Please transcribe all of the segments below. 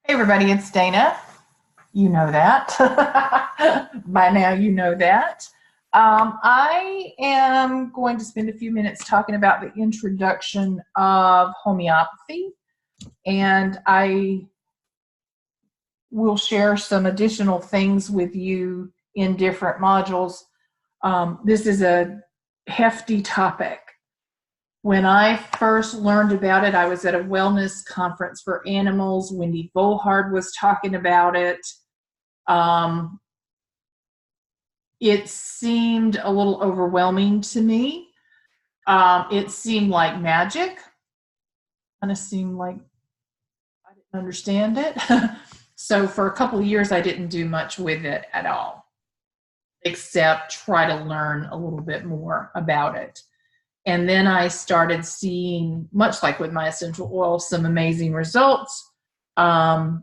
Hey everybody, it's Dana. You know that. By now you know that. I am going to spend a few minutes talking about the introduction of homeopathy, and I will share some additional things with you in different modules. This is a hefty topic. When I first learned about it, I was at a wellness conference for animals. Wendy Volhard was talking about it. It seemed a little overwhelming to me. It seemed like magic. Kind of seemed like I didn't understand it. So for a couple of years, I didn't do much with it at all, except try to learn a little bit more about it. And then I started seeing, much like with my essential oil, some amazing results, and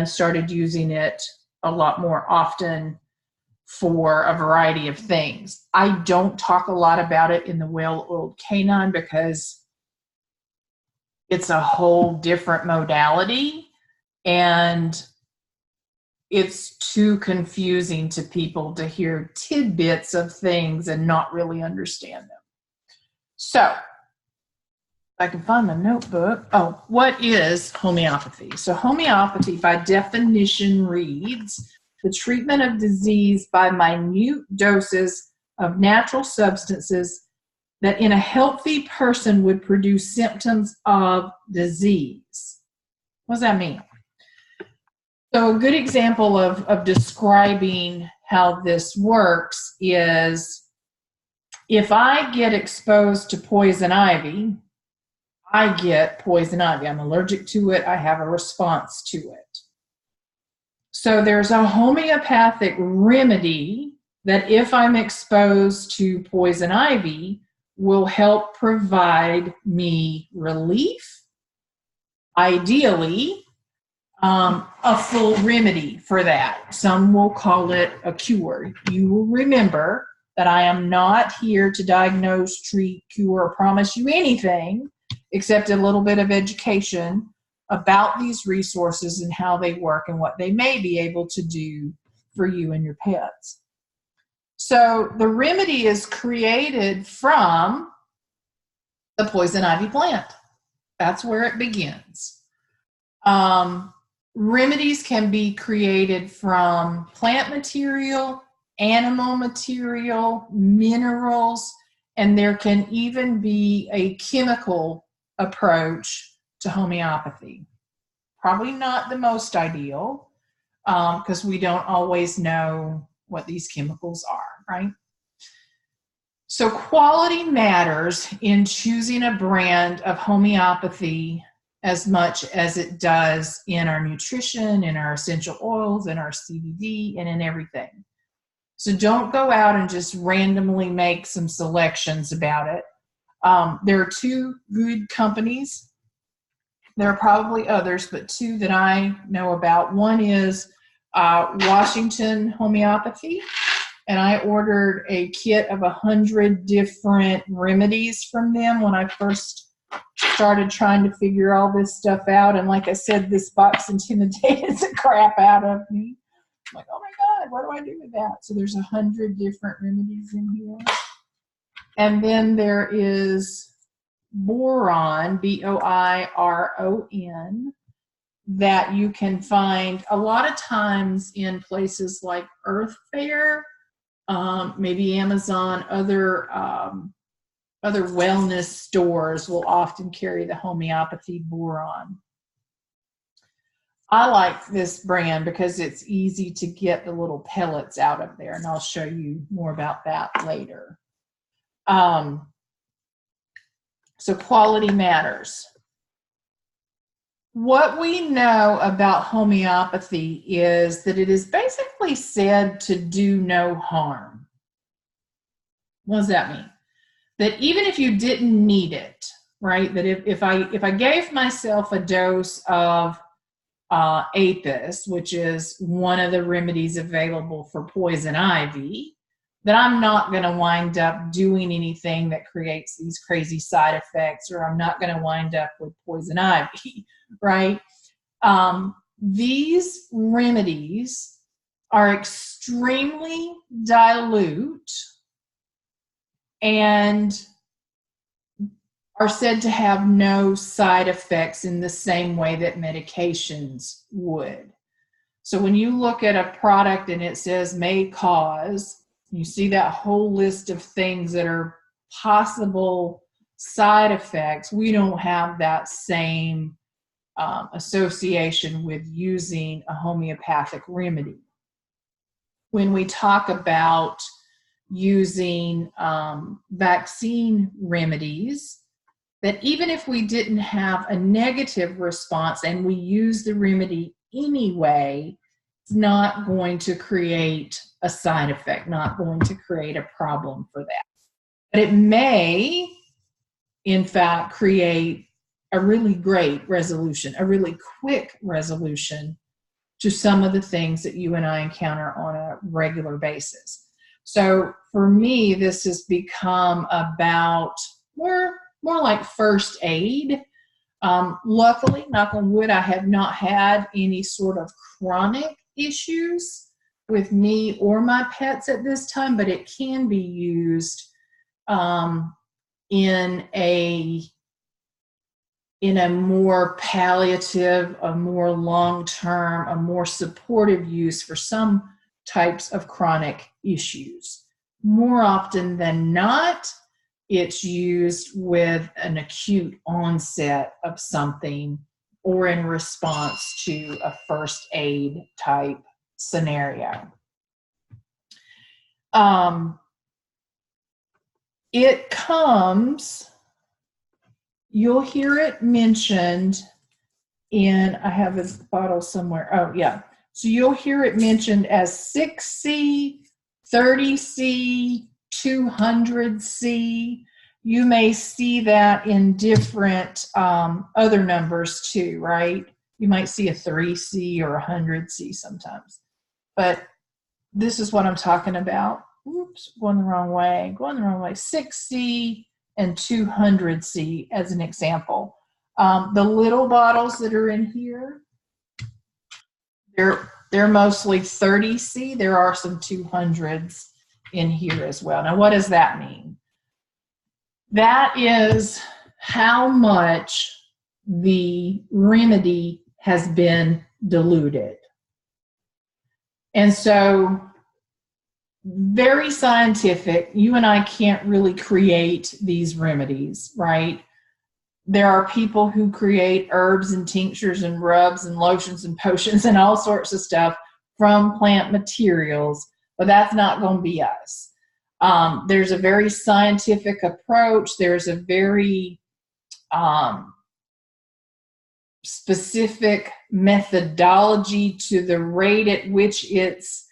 started using it a lot more often for a variety of things. I don't talk a lot about it in the well-oiled canine because it's a whole different modality, and it's too confusing to people to hear tidbits of things and not really understand them. So, I can find my notebook. Oh, what is homeopathy? So homeopathy by definition reads, the treatment of disease by minute doses of natural substances that in a healthy person would produce symptoms of disease. What does that mean? So a good example of describing how this works is, if I get exposed to poison ivy, I get poison ivy. I'm allergic to it. I have a response to it. So there's a homeopathic remedy that if I'm exposed to poison ivy will help provide me relief, ideally, a full remedy for that. Some will call it a cure. You will remember that I am not here to diagnose, treat, cure, or promise you anything except a little bit of education about these resources and how they work and what they may be able to do for you and your pets. So the remedy is created from the poison ivy plant. That's where it begins. Remedies can be created from plant material, animal material, minerals, and there can even be a chemical approach to homeopathy. Probably not the most ideal because we don't always know what these chemicals are, right? So quality matters in choosing a brand of homeopathy as much as it does in our nutrition, in our essential oils, in our CBD, and in everything. So don't go out and just randomly make some selections about it. There are two good companies. There are probably others, but two that I know about. One is Washington Homeopathy, and I ordered a kit of 100 different remedies from them when I first started trying to figure all this stuff out. And like I said, this box intimidated the crap out of me. I'm like, oh my God, what do I do with that? So there's 100 different remedies in here. And then there is boron, B-O-I-R-O-N, that you can find a lot of times in places like Earth Fare, maybe Amazon, other wellness stores will often carry the homeopathy boron. I like this brand because it's easy to get the little pellets out of there, and I'll show you more about that later. So quality matters. What we know about homeopathy is that it is basically said to do no harm. What does that mean? That even if you didn't need it, right? That if I gave myself a dose of Apis, which is one of the remedies available for poison ivy, that I'm not going to wind up doing anything that creates these crazy side effects, or I'm not going to wind up with poison ivy, right? these remedies are extremely dilute and are said to have no side effects in the same way that medications would. So when you look at a product and it says may cause, you see that whole list of things that are possible side effects. We don't have that same association with using a homeopathic remedy. When we talk about using vaccine remedies, that even if we didn't have a negative response and we use the remedy anyway, it's not going to create a side effect, not going to create a problem for that. But it may, in fact, create a really great resolution, a really quick resolution to some of the things that you and I encounter on a regular basis. So for me, this has become about more like first aid. Luckily, knock on wood, I have not had any sort of chronic issues with me or my pets at this time, but it can be used in a more palliative, a more long-term, a more supportive use for some types of chronic issues. More often than not, it's used with an acute onset of something or in response to a first aid type scenario. It comes, you'll hear it mentioned in, I have this bottle somewhere. Oh, yeah. So you'll hear it mentioned as 6C, 30C, 200C. You may see that in different other numbers too, right? You might see a 3C or a 100C sometimes. But this is what I'm talking about. Oops, going the wrong way. 6C and 200C as an example. The little bottles that are in here, they're mostly 30C. There are some 200s in here as well. Now, what does that mean? That is how much the remedy has been diluted. And so, very scientific. You and I can't really create these remedies, right? There are people who create herbs and tinctures and rubs and lotions and potions and all sorts of stuff from plant materials, but that's not going to be us. There's a very scientific approach. There's a very specific methodology to the rate at which it's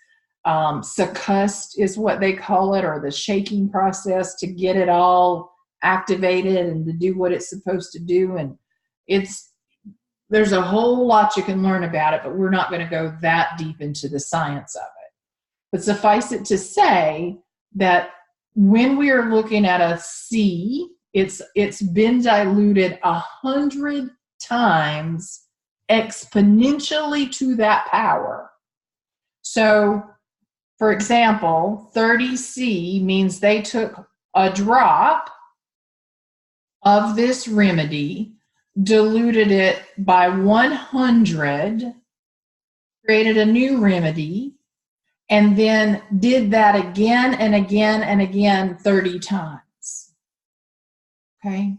succussed is what they call it, or the shaking process to get it all activated and to do what it's supposed to do. And there's a whole lot you can learn about it, but we're not going to go that deep into the science of it. But suffice it to say that when we are looking at a C, it's been diluted 100 times exponentially to that power. So, for example, 30C means they took a drop of this remedy, diluted it by 100, created a new remedy, and then did that again and again and again 30 times. Okay?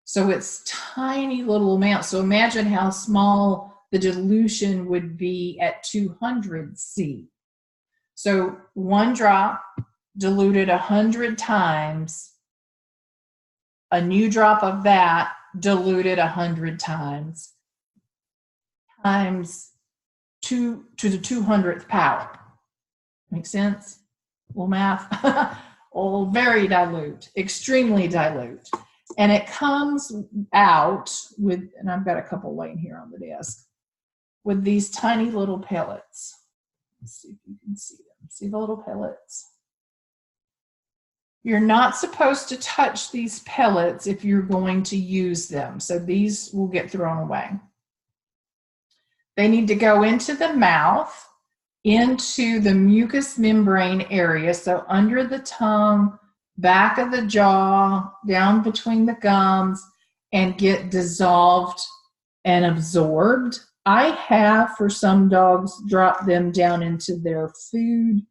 So it's tiny little amounts. So imagine how small the dilution would be at 200C. So one drop diluted 100 times, a new drop of that diluted 100 times, times 2 to the 200th power. Make sense? A little math? Oh, very dilute, extremely dilute. And it comes out with, and I've got a couple laying here on the desk, with these tiny little pellets. Let's see if you can see them. See the little pellets? You're not supposed to touch these pellets if you're going to use them. So these will get thrown away. They need to go into the mouth, into the mucous membrane area, so under the tongue, back of the jaw, down between the gums, and get dissolved and absorbed. I have, for some dogs, dropped them down into their food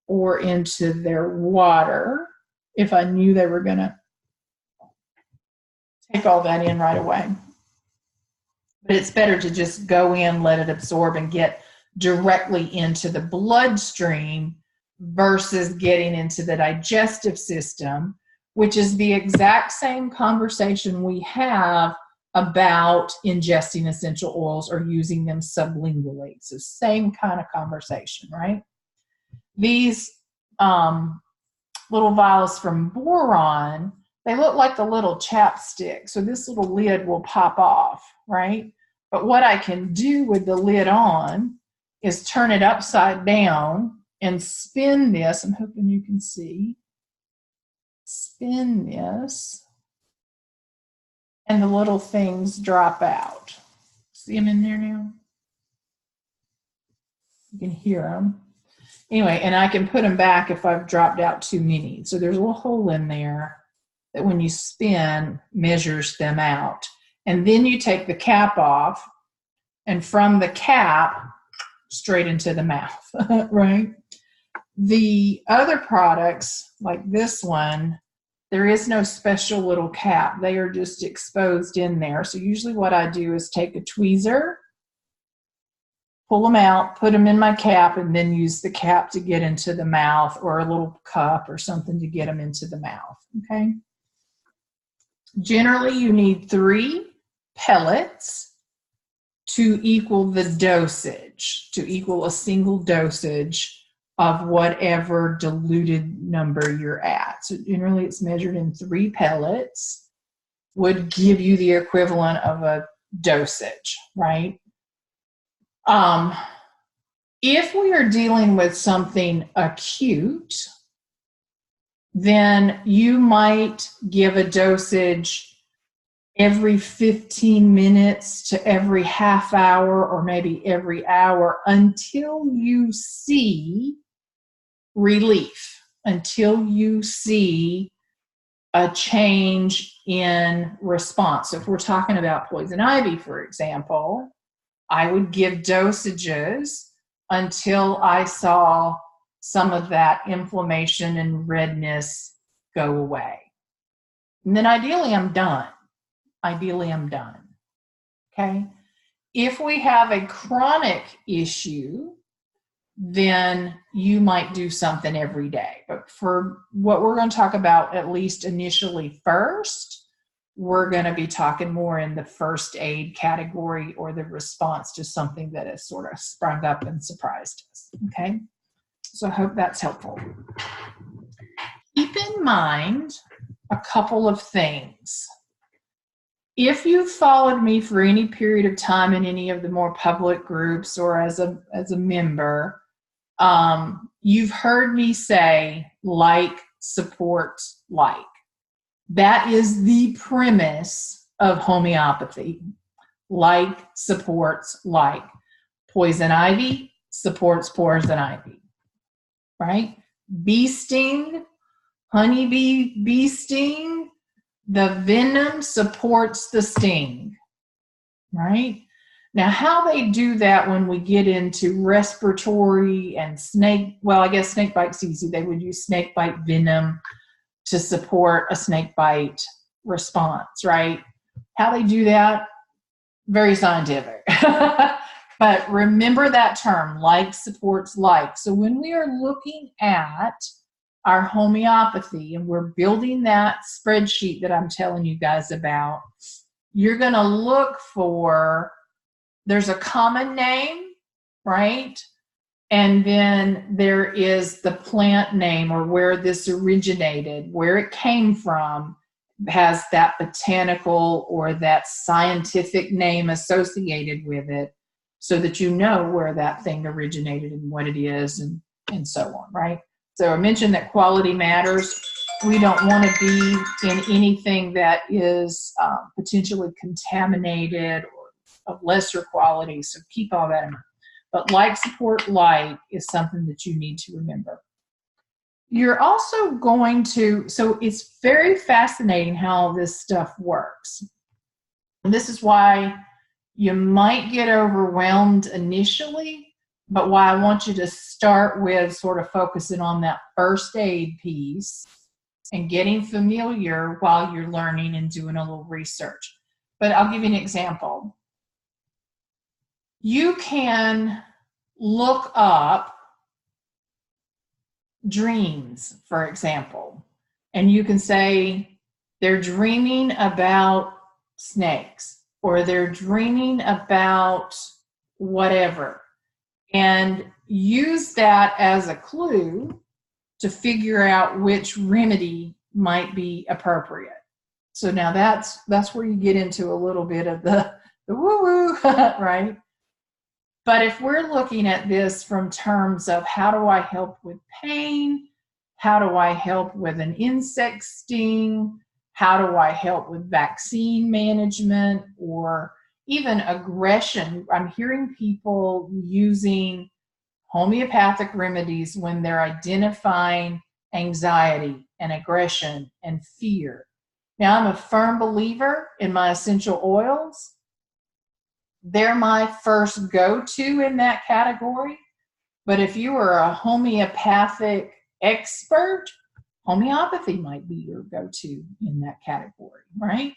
or into their water if I knew they were going to take all that in right away. But it's better to just go in, let it absorb, and get directly into the bloodstream versus getting into the digestive system, which is the exact same conversation we have about ingesting essential oils or using them sublingually. It's the same kind of conversation, right? These little vials from boron, they look like the little chapstick. So this little lid will pop off, right? But what I can do with the lid on is turn it upside down and spin this. I'm hoping you can see. Spin this. And the little things drop out. See them in there now? You can hear them. Anyway, and I can put them back if I've dropped out too many. So there's a little hole in there that when you spin, measures them out. And then you take the cap off, and from the cap, straight into the mouth, right? The other products, like this one, there is no special little cap. They are just exposed in there. So usually what I do is take a tweezer, pull them out, put them in my cap, and then use the cap to get into the mouth, or a little cup or something to get them into the mouth, okay? Generally, you need 3 pellets to equal the dosage, to equal a single dosage of whatever diluted number you're at. So generally it's measured in 3 pellets, would give you the equivalent of a dosage, right? If we are dealing with something acute, then you might give a dosage every 15 minutes to every half hour, or maybe every hour, until you see relief, until you see a change in response. So if we're talking about poison ivy, for example, I would give dosages until I saw some of that inflammation and redness go away. And then ideally I'm done. Ideally I'm done, okay? If we have a chronic issue, then you might do something every day. But for what we're going to talk about, at least initially first, we're going to be talking more in the first aid category, or the response to something that has sort of sprung up and surprised us, okay? So I hope that's helpful. Keep in mind a couple of things. If you've followed me for any period of time in any of the more public groups or as a member, you've heard me say like supports like. That is the premise of homeopathy. Like supports like. Poison ivy supports poison ivy, right? Bee sting, honeybee bee sting, the venom supports the sting, right? Now, how they do that when we get into respiratory and snake, well, I guess snake bite's easy. They would use snake bite venom to support a snake bite response, right? How they do that, very scientific. But remember that term, like supports like. So when we are looking at our homeopathy and we're building that spreadsheet that I'm telling you guys about, you're going to look for, there's a common name, right? And then there is the plant name, or where this originated, where it came from, has that botanical or that scientific name associated with it, so that you know where that thing originated and what it is, and so on, right? So I mentioned that quality matters. We don't want to be in anything that is potentially contaminated or of lesser quality, so keep all that in mind. But like, support, like is something that you need to remember. You're also going to, so it's very fascinating how this stuff works. And this is why you might get overwhelmed initially, but why I want you to start with sort of focusing on that first aid piece and getting familiar while you're learning and doing a little research. But I'll give you an example. You can look up dreams, for example, and you can say they're dreaming about snakes, or they're dreaming about whatever, and use that as a clue to figure out which remedy might be appropriate. So now that's where you get into a little bit of the woo-woo, right? But if we're looking at this from terms of how do I help with pain, how do I help with an insect sting, how do I help with vaccine management, or even aggression. I'm hearing people using homeopathic remedies when they're identifying anxiety and aggression and fear. Now, I'm a firm believer in my essential oils. They're my first go-to in that category. But if you are a homeopathic expert, homeopathy might be your go-to in that category, right?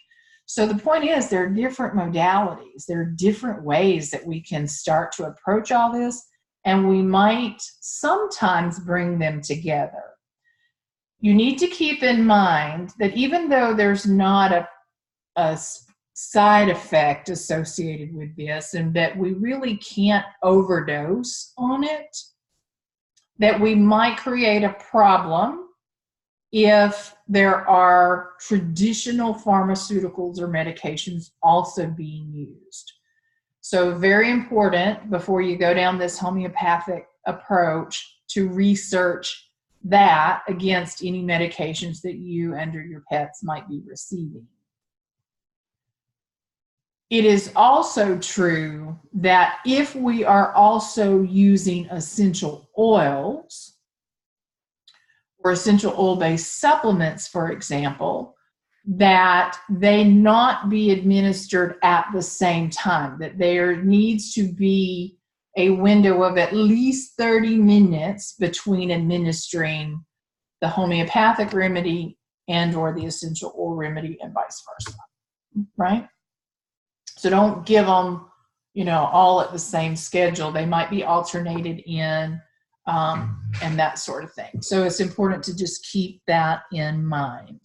So the point is, there are different modalities. There are different ways that we can start to approach all this, and we might sometimes bring them together. You need to keep in mind that even though there's not a side effect associated with this, and that we really can't overdose on it, that we might create a problem if there are traditional pharmaceuticals or medications also being used. So very important before you go down this homeopathic approach to research that against any medications that you and or your pets might be receiving. It is also true that if we are also using essential oils or essential oil-based supplements, for example, that they not be administered at the same time, that there needs to be a window of at least 30 minutes between administering the homeopathic remedy and or the essential oil remedy, and vice versa, right? So don't give them, all at the same schedule. They might be alternated in and that sort of thing. So it's important to just keep that in mind.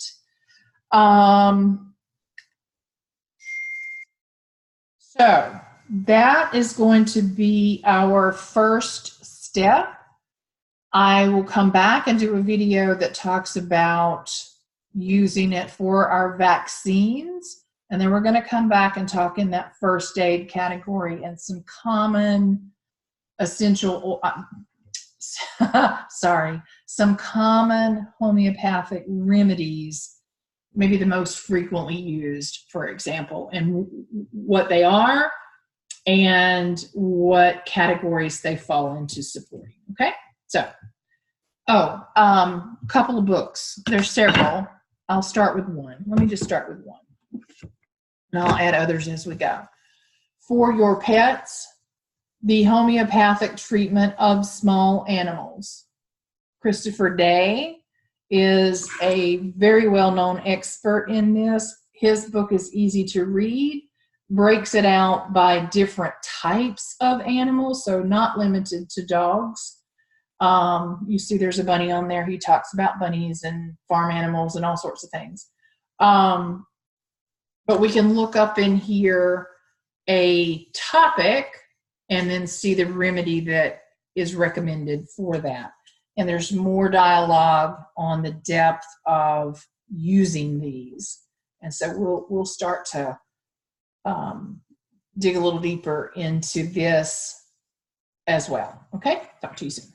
So that is going to be our first step. I will come back and do a video that talks about using it for our vaccines. And then we're going to come back and talk in that first aid category and some common essential, some common homeopathic remedies, maybe the most frequently used, for example, and what they are and what categories they fall into supporting. Okay, so, a couple of books. There's several. I'll start with one. Let me just start with one, and I'll add others as we go. For Your Pets, The Homeopathic Treatment of Small Animals. Christopher Day is a very well-known expert in this. His book is easy to read, breaks it out by different types of animals, so not limited to dogs. You see there's a bunny on there. He talks about bunnies and farm animals and all sorts of things. But we can look up in here a topic and then see the remedy that is recommended for that. And there's more dialogue on the depth of using these. And so we'll start to dig a little deeper into this as well. Okay, talk to you soon.